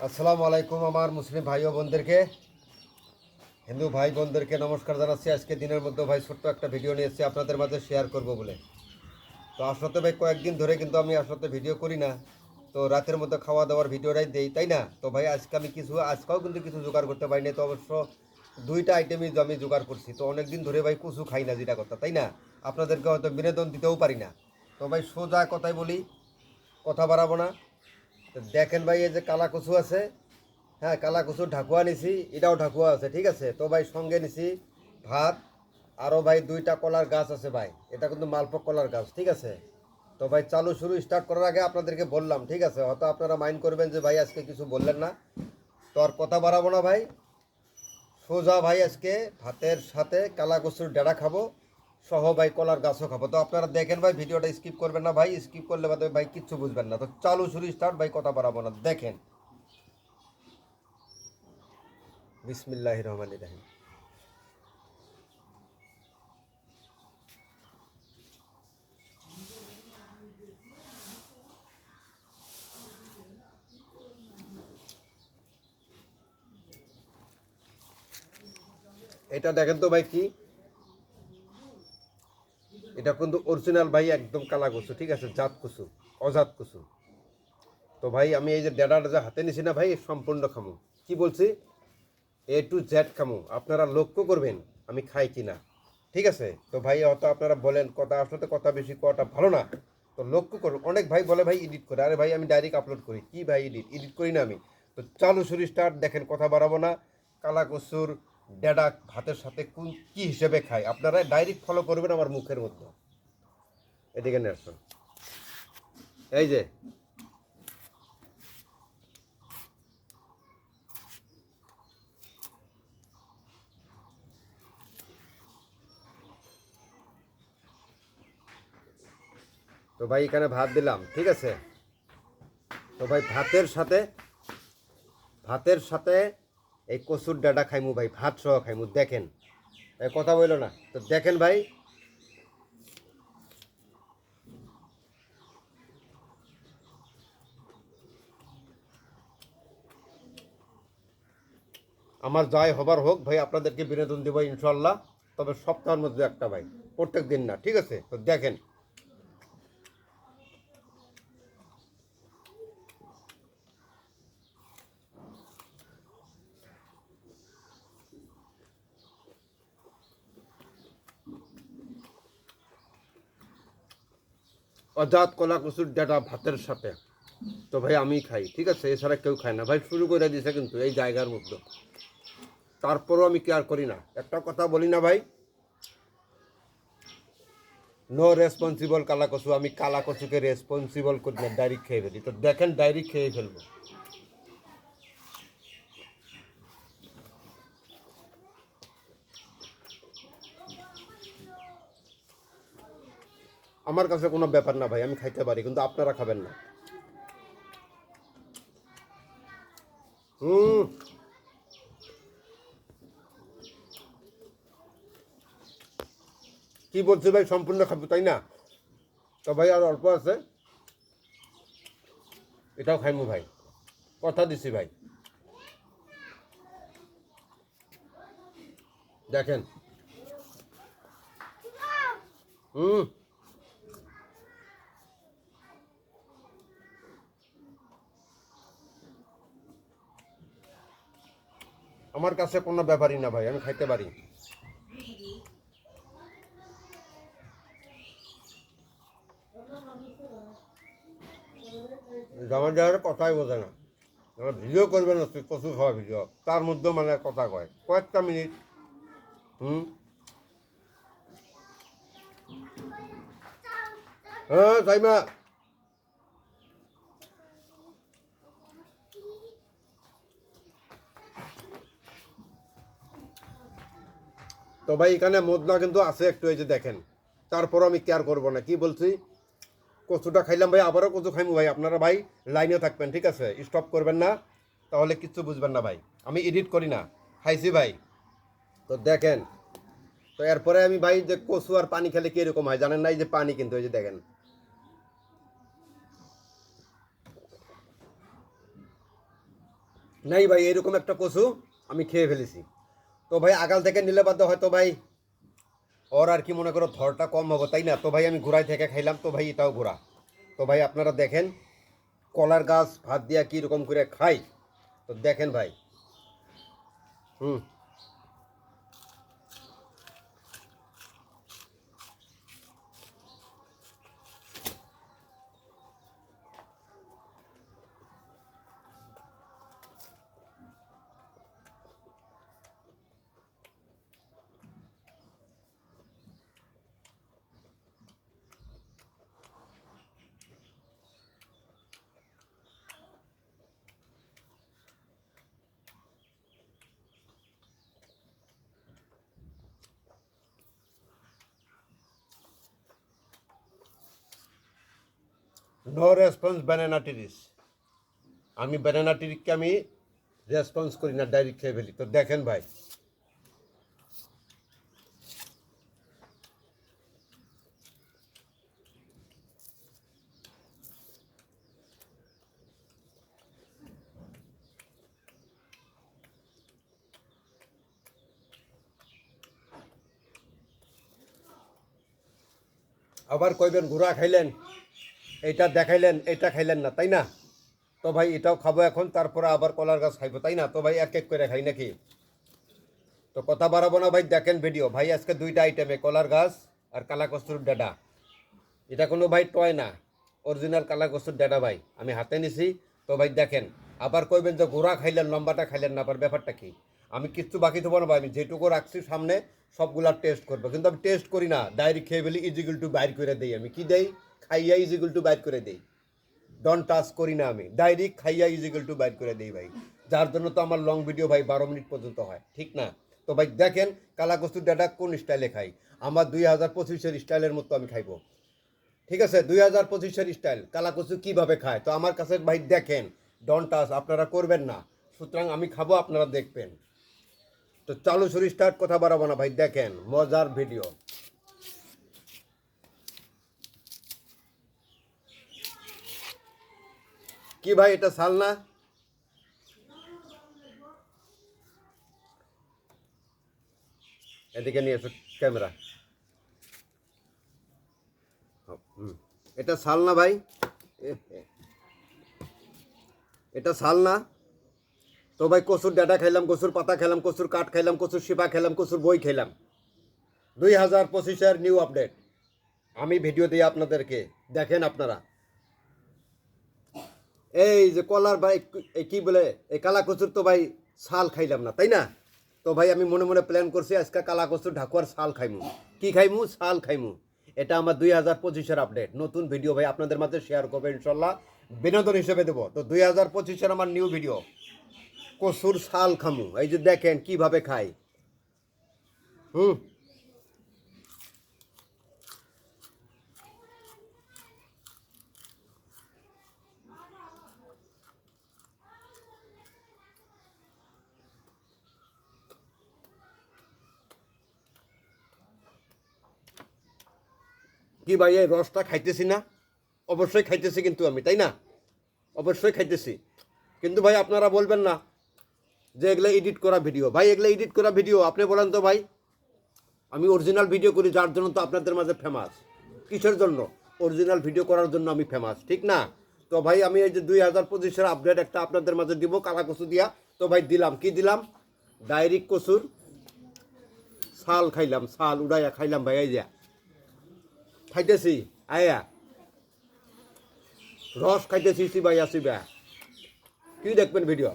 আসসালামু আলাইকুম আমার মুসলিম ভাই ও বোনদেরকে, হিন্দু ভাই বোনদেরকে নমস্কার জানাচ্ছি। আজকে দিনের মধ্যে ভাই ছোট্ট একটা ভিডিও নিয়ে এসেছি আপনাদের মাঝে শেয়ার করব বলে। তো আসলে ভাই কয়েকদিন ধরে কিন্তু আমি আসলে ভিডিও করি না, তো রাতের মধ্যে খাওয়া দাওয়ার ভিডিওটাই দেই, তাই না? তো ভাই আজকে আমি আজকেও কিন্তু কিছু জোগাড় করতে পারিনি। তো অবশ্য দুইটা আইটেমই আমি জোগাড় করছি। তো অনেক দিন ধরে ভাই কচু খাই না, যেটা কথা, তাই না? আপনাদেরকে হয়তো বিনোদন দিতেও পারি না। তো ভাই সোজা কথাই বলি, কথা বাড়াবো না। তো দেখেন ভাই, এই যে কালা কচু আছে, হ্যাঁ কালা কচুর ঢাকুয়া নিছি, এটাও ঢাকুয়া আছে, ঠিক আছে। তো ভাই সঙ্গে নিছি ভাত, আরও ভাই দুইটা কলার গাছ আছে ভাই, এটা কিন্তু মালপক কলার গাছ, ঠিক আছে। তো ভাই চালু শুরু স্টার্ট করার আগে আপনাদেরকে বললাম, ঠিক আছে, হয়তো আপনারা মাইন্ড করবেন যে ভাই আজকে কিছু বললেন না। তো আর কথা বাড়াবো না ভাই, সোজা ভাই আজকে ভাতের সাথে কালা কচুর ডেড়া খাবো, সহ ভাই কলার গাছও খাবো। তো আপনারা দেখেন ভাই, ভিডিওটা স্কিপ করবেন না ভাই, স্কিপ করলে ভাই কিচ্ছু বুঝবেন না। তো চালু শুরু স্টার্ট ভাই, কথা বাড়াবো না, দেখেন। বিসমিল্লাহির রহমানির রহিম। এটা দেখেন তো ভাই কি, এটা কিন্তু অরিজিনাল ভাই, একদম কালা কচু, ঠিক আছে, জাত কচু, অজাত কচু। তো ভাই আমি এই যে ডেডাটা যে হাতে নিছি না ভাই, সম্পূর্ণ খামু, কি বলছি, A to Z খামু। আপনারা লক্ষ্য করবেন আমি খাই কি না, ঠিক আছে। তো ভাই হয়তো আপনারা বলেন কথা, আসলে কথা বেশি কটা ভালো না। তো লক্ষ্য করুন, অনেক ভাই বলে ভাই এডিট করে, আরে ভাই আমি ডাইরেক্ট আপলোড করি, কি ভাই এডিট করি না আমি। তো চালু শুরু স্টার্ট, দেখেন, কথা বাড়াবো না। কালা কচুর ডেডা ভাতের সাথে কোন কি হিসেবে খায়, আপনারা ডাইরেক্ট ফলো করবেন আমার মুখের মধ্যে। এদিকে নিয়ে আসুন, এই যে, তো ভাই এখানে ভাত দিলাম, ঠিক আছে। তো ভাই ভাতের সাথে এই কচুর ডাঁটা খাইমু ভাই, ভাত সহ খাইমু, দেখেন। এই কথা বললো না, তো দেখেন ভাই, আমার যাই হবার হোক ভাই, আপনাদেরকে বিনোদন দেবো ইনশাল্লাহ, তবে সপ্তাহের মধ্যে একটা ভাই, প্রত্যেক দিন না, ঠিক আছে। তো দেখেন, অজাত কলা কচুর ডাঁটা ভাতের সাথে, তো ভাই আমি খাই, ঠিক আছে, এছাড়া কেউ খায় না ভাই। শুরু করে দিয়েছে কিন্তু এই জায়গার মধ্যে, তারপরও আমি কেয়ার করি না, একটা কথা বলি না ভাই, নো রেসপন্সিবল কালা কচু। আমি কালা কচুকে রেসপন্সিবল করি না, ডাইরেক্ট খেয়ে ফেলি। তো দেখেন, ডাইরেক্ট খেয়ে ফেলবো। আমার কাছে কোনো ব্যাপার না ভাই, আমি খাইতে পারি, কিন্তু আপনারা খাবেন না। হুম, কি বলছি ভাই, সম্পূর্ণ খাবো, তাই না? তো ভাই আর অল্প আছে, এটাও খাইমু ভাই, কথা দিছি ভাই, দেখেন। হুম, আমার কাছে কোনো ব্যাপারই না ভাই, আমি খাইতে পারি। জামা যাওয়ার কথাই বোঝে না, ভিডিও করবেন না, কচু খাওয়া ভিডিও, তার মধ্যে মানে কথা কয় কয়েকটা মিনিট। হুম, হ্যাঁ সাইমা। তো ভাই এখানে মদনা কিন্তু আছে একটু, এই যে দেখেন, তারপর আমি কেয়ার করবো না, কি বলছি, কচুটা খাইলাম ভাই, আবারও কচু খাইমু ভাই। আপনারা ভাই লাইনে থাকবেন, ঠিক আছে, স্টপ করবেন না, তাহলে কিচ্ছু বুঝবেন না ভাই। আমি এডিট করি না, খাইছি ভাই। তো দেখেন, তো এরপরে আমি ভাই যে কচু আর পানি খেলে কিরকম হয় জানেন না, এই যে পানি, কিন্তু এই যে দেখেন, নাই ভাই, এরকম একটা কচু আমি খেয়ে ফেলেছি। তো ভাই আগাল থেকে নিলে বাদ হয়তো ভাই ওর আর কি মনে করো ধরটা কম হবে, তাই না? তো ভাই আমি ঘোড়ায় থেকে খাইলাম, তো ভাই এটাও ঘোড়া। তো ভাই আপনারা দেখেন কলার গাছ ভাত দিয়া কীরকম করে খাই, তো দেখেন ভাই। হুম। No response banana trees. আমি ব্যানানা টিরিককে আমি রেসপন্স করি না, ডাইরেক্ট খেয়ে ফেলি। তো দেখেন ভাই, আবার কইবেন ঘোড়া খাইলেন, এইটা দেখাইলেন, এইটা খাইলেন না, তাই না? তো ভাই এটাও খাবো এখন, তারপরে আবার কলার গাছ খাইবো, তাই না? তো ভাই এক এক করে খাই নাকি? তো কথা বাড়াবো না ভাই, দেখেন ভিডিও। ভাই আজকে দুইটা আইটেমে, কলার গাছ আর কালা কস্তুর ডাডা। এটা কোনো ভাই টয় না, অরিজিনাল কালা কস্তুর ডাডা ভাই আমি হাতে নিছি। তো ভাই দেখেন, আবার কইবেন যে ঘোড়া খাইলেন লম্বাটা খাইলেন না, আবার ব্যাপারটা কি? আমি কিচ্ছু বাকি দেবো না ভাই, আমি যেটুকু রাখছি সামনে সবগুলা টেস্ট করবো, কিন্তু আমি টেস্ট করি না, ডাইরেক্ট খেয়ে ফেলি, ইজিগুল টু বাইর করে দিই। আমি কি দেই? খাইয়া ইজিগুল টু বাইর করে দিই। ডন টাচ করি না আমি, ডাইরেক্ট খাইয়া ইজিগুল টু বাইর করে দিই ভাই। যার জন্য তো আমার লং ভিডিও ভাই 12 মিনিট পর্যন্ত হয়, ঠিক না? তো ভাই দেখেন কালা কস্তুর ডাটা কোন স্টাইলে খাই। আমার 2025-এর স্টাইলের মতো আমি খাইবো, ঠিক আছে? 2025-এর স্টাইল কালা কচু কীভাবে খায়, তো আমার কাছে ভাই দেখেন। ডন টাচ আপনারা করবেন না, সুতরাং আমি খাবো, আপনারা দেখবেন। তো চালু শুরু স্টার্ট, কথা বাড়াবো না ভাই, দেখেন মজার ভিডিও। কি ভাই এটা সাল না? এদিকে নিয়ে এসো ক্যামেরা। এটা সাল না ভাই? এটা সাল না? তো ভাই কচুর ডাটা খাইলাম, কচুর পাতা খাইলাম, কচুর কাঠ খাইলাম, কচুর শিপা খাইলাম, কচুর বই খাইলাম। 2025-এর নিউ আপডেট আমি ভিডিও দিই আপনাদেরকে, দেখেন আপনারা। এই যে কলার ভাই কি বলে, এই কালা কচুর তো ভাই শাল খাইলাম না, তাই না? তো ভাই আমি মনে মনে প্ল্যান করছি আজকে কালা কচুর ঢাকুয়ার শাল খাইমু। কি খাইমু? শাল খাইমু। এটা আমার 2025-এর আপডেট, নতুন ভিডিও ভাই আপনাদের মাঝে শেয়ার করবো ইনশাল্লাহ, বিনোদন হিসেবে দেবো। তো 2025-এর আমার নিউ ভিডিও, কচুর শাল খামু। এই যে দেখেন কিভাবে খাই। হুম। কি ভাই এই রসটা খাইতেছি না? অবশ্যই খাইতেছি কিন্তু আমি, তাই না? অবশ্যই খাইতেছি। কিন্তু ভাই আপনারা বলবেন না যে এগুলো এডিট করা ভিডিও। ভাই এগুলো এডিট করা ভিডিও, আপনি বলেন তো ভাই। আমি অরিজিনাল ভিডিও করি, যার জন্য তো আপনাদের মাঝে ফেমাস। কিসের জন্য? অরিজিনাল ভিডিও করার জন্য আমি ফেমাস, ঠিক না? তো ভাই আমি এই যে 2025-এর আপডেট একটা আপনাদের মাঝে দিব কালা কচু দিয়া। তো ভাই দিলাম, কি দিলাম? ডাইরেক্ট কচুর শাল খাইলাম, শাল উড়াইয়া খাইলাম ভাই। এই যে খাইতেছি আয়া, রস খাইতেছি সিবাইয়া সিবা। কি দেখবেন ভিডিও?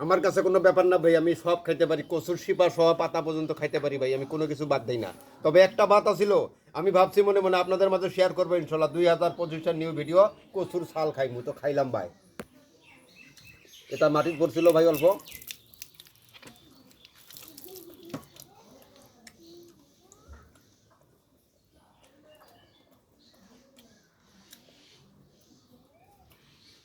আমার কাছে কোনো ব্যাপার না ভাই, আমি সব খাইতে পারি, কচুর শিপা সহ পাতা পর্যন্ত খাইতে পারি ভাই, আমি কোনো কিছু বাদ দিই না। তবে একটা বাত ছিল, আমি ভাবছি মনে মনে আপনাদের মাঝে শেয়ার করবো ইনশাল্লাহ 2025-এর নিউ ভিডিও, কচুর শাল খাইমু। তো খাইলাম ভাই, এটা মাটির পড়ছিল ভাই অল্প।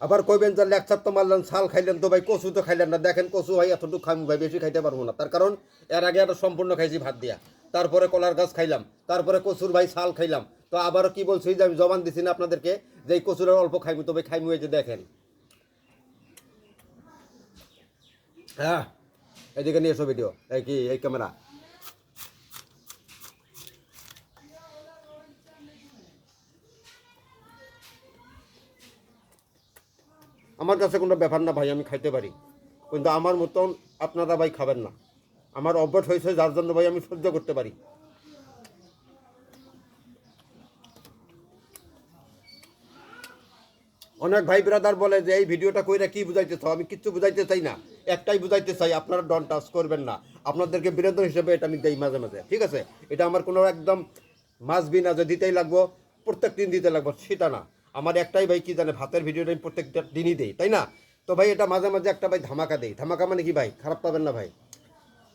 আবার কইবেন যে লেকচার তো মারলেন, ছাল খাইলেন তো ভাই, কচু তো খাইলেন না। দেখেন কচু ভাই এতটুকু খাইমু ভাই, বেশি খাইতে পারবো না। তার কারণ এর আগে একটা সম্পূর্ণ খাইছি ভাত দিয়া, তারপরে কলার গাছ খাইলাম, তারপরে কচুর ভাই ছাল খাইলাম। তো আবারও কি বলছি যে আমি জবান দিছি না আপনাদেরকে যে এই কচুরের অল্প খাইমু, তো ভাই খাইমু। এই যে দেখেন, হ্যাঁ এদিকে নিয়ে এসো ভিডিও, এই কি এই ক্যামেরা। আমার কাছে কোনো ব্যাপার না ভাই, আমি খাইতে পারি, কিন্তু আমার মতন আপনারা ভাই খাবেন না। আমার অভ্যাস হয়েছে, যার জন্য ভাই আমি সহ্য করতে পারি। অনেক ভাই ব্রাদার বলে যে এই ভিডিওটা কইরা কি বুঝাইতে চাও, আমি কিচ্ছু বুঝাইতে চাই না, একটাই বুঝাইতে চাই, আপনারা ডন টাচ করবেন না। আপনাদেরকে বিনোদন হিসেবে এটা আমি দেই মাঝে মাঝে, ঠিক আছে? এটা আমার কোনো একদম মাসবি না যে দিতেই লাগবো, প্রত্যেক দিন দিতে লাগবো সেটা না। আমার একটাই ভাই কি জানে, ভাতের ভিডিওটা আমি প্রত্যেকটা দিনই দেই, তাই না? তো ভাই এটা মাঝে মাঝে একটা ভাই ধামাকা দেই। ধামাকা মানে কি ভাই, খারাপ পাবেন না ভাই।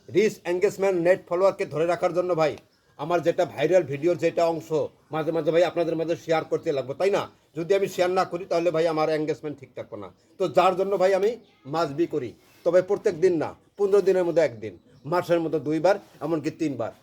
রিচ এঙ্গেজমেন্ট নেট ফলোয়ারকে ধরে রাখার জন্য ভাই আমার যেটা ভাইরাল ভিডিওর যেটা অংশ মাঝে মাঝে ভাই আপনাদের মাঝে শেয়ার করতে লাগবে, তাই না? যদি আমি শেয়ার না করি তাহলে ভাই আমার এঙ্গেজমেন্ট ঠিক থাকবে না। তো যার জন্য ভাই আমি মাসবি করি, তবে প্রত্যেক দিন না, 15 দিনের মধ্যে একদিন, মাসের মধ্যে 2 বার, এমনকি 3 বার।